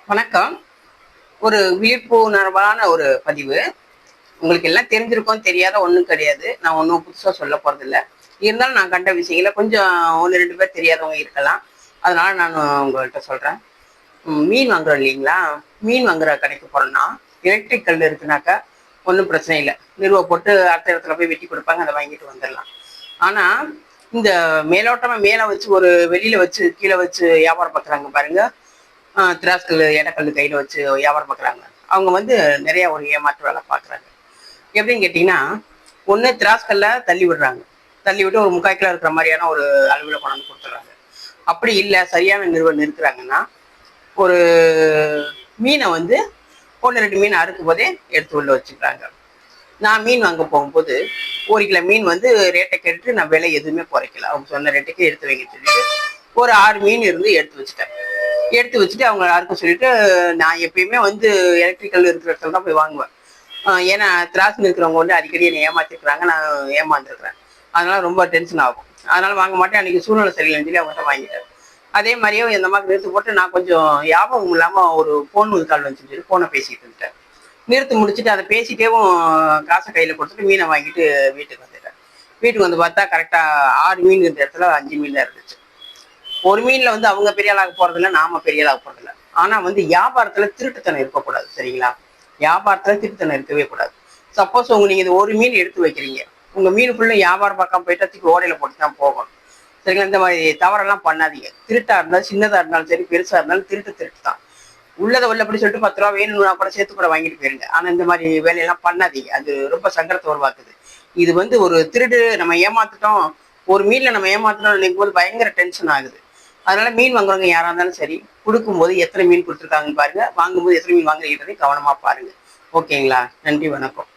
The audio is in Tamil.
வணக்கம். ஒரு விழிப்புணர்வான ஒரு பதிவு. உங்களுக்கு எல்லாம் தெரிஞ்சிருக்கும், தெரியாத ஒண்ணும் கிடையாது. நான் ஒண்ணும் புதுசா சொல்லப் போறதில்ல. இருந்தாலும் நான் கண்ட விஷயங்கள கொஞ்சம் 1, 2 பேர் தெரியாதவங்க இருக்கலாம். அதனால நான் உங்கள்ட்ட சொல்றேன். மீன் வாங்குறோம் இல்லைங்களா? மீன் வாங்குற கடைக்கு போனோம்னா, எலக்ட்ரிக் கல் இருக்குனாக்கா ஒண்ணும் பிரச்சனை இல்ல. நிறுவ போட்டு அடுத்த இடத்துல போய் வெட்டி குடுப்பாங்க. அத வாங்கிட்டு வந்துரலாம். ஆனா, இந்த மேலோட்டமா மேல வச்சு ஒரு வெளியில வச்சு, கீழ வச்சு வியாபாரம் பார்க்குறாங்க பாருங்க. திராஸ்கல் எடைக்கல் கையில வச்சு வியாபாரம் பார்க்குறாங்க. அவங்க வந்து நிறைய ஒரு ஏமாற்று வேலை பார்க்குறாங்க. எப்படின்னு கேட்டிங்கன்னா, ஒன்று திராஸ்கல்ல தள்ளி விடுறாங்க. தள்ளி விட்டு ஒரு 3/4 கிலோ இருக்கிற மாதிரியான ஒரு அளவில் கொண்டாந்து கொடுத்துட்றாங்க. அப்படி இல்லை சரியான நிறுவனம் இருக்கிறாங்கன்னா, ஒரு மீனை வந்து 1, 2 மீன் அறுக்கும் போதே எடுத்து உள்ள வச்சுக்கிறாங்க. நான் மீன் வாங்க போகும்போது 1 கிலோ மீன் வந்து ரேட்டை கேட்டுட்டு நான் விலை எதுவுமே குறைக்கல. அவங்க சொன்ன ரேட்டுக்கு எடுத்து வைக்க சொல்லிட்டு ஒரு 6 மீன் இருந்து எடுத்து வச்சுட்டேன். எடுத்து வச்சுட்டு அவங்க யாருக்கும் சொல்லிட்டு நான் எப்பயுமே வந்து எலக்ட்ரிக்கல் இருக்கிற இடத்துல தான் போய் வாங்குவேன். ஏன்னா திராசன் இருக்கிறவங்க வந்து அடிக்கடி என்னை ஏமாத்திருக்கிறாங்க, நான் ஏமாந்துருக்கிறேன். அதனால ரொம்ப டென்ஷன் ஆகும். அதனால வாங்க மாட்டேன். அன்னைக்கு சூழ்நிலை சரியில்லைன்னு சொல்லி அவங்ககிட்ட வாங்கிட்டேன். அதே மாதிரியே இந்த மாதிரி நிறுத்து போட்டு நான் கொஞ்சம் ஞாபகம் இல்லாம ஒரு ஃபோன் கால் வந்துச்சுன்னு சொல்லி ஃபோனை பேசிட்டு இருந்தேன். நிறுத்து முடிச்சுட்டு அதை பேசிட்டேவும் காசை கையில கொடுத்துட்டு மீனை வாங்கிட்டு வீட்டுக்கு வந்துட்டேன். வீட்டுக்கு வந்து பார்த்தா கரெக்டா 6 மீன் இருந்த இடத்துல 5 மீன் தான் இருந்துச்சு. ஒரு மீன்ல வந்து அவங்க பெரிய ஆளாக போறதில்ல, நாம பெரிய ஆளாக போறதில்ல. ஆனா வந்து வியாபாரத்துல திருட்டுத்தனம் இருக்கக்கூடாது, சரிங்களா? வியாபாரத்துல திருட்டுத்தனம் இருக்கவே கூடாது. சப்போஸ் நீங்க இந்த ஒரு மீன் எடுத்து வைக்கிறீங்க, உங்க மீன் ஃபுல்லா வியாபாரம் பார்க்காம போயிட்டா தூக்கி ஓடையில போட்டு தான் போகும், சரிங்களா? இந்த மாதிரி தவறெல்லாம் பண்ணாதீங்க. திருட்டா இருந்தாலும் சின்னதா இருந்தாலும் சரி, பெருசா இருந்தாலும் திருட்டு தான். உள்ளதை உள்ளபடி சொல்லிட்டு 10 ரூபா வேணும்னா கூட சேர்த்து கூட வாங்கிட்டு போயிருங்க. ஆனா இந்த மாதிரி வேலையெல்லாம் பண்ணாதீங்க. அது ரொம்ப சங்கடத்தை உருவாக்குது. இது வந்து ஒரு திருடு, நம்ம ஏமாத்துட்டோம், ஒரு மீன்ல நம்ம ஏமாத்துட்டோம் நினைக்கும் போது பயங்கர டென்ஷன் ஆகுது. அதனால மீன் வாங்குறவங்க யாரா இருந்தாலும் சரி, கொடுக்கும்போது எத்தனை மீன் கொடுத்துருக்காங்கன்னு பாருங்க, வாங்கும்போது எத்தனை மீன் வாங்குறீங்கன்றதை கவனமா பாருங்க. ஓகேங்களா? நன்றி, வணக்கம்.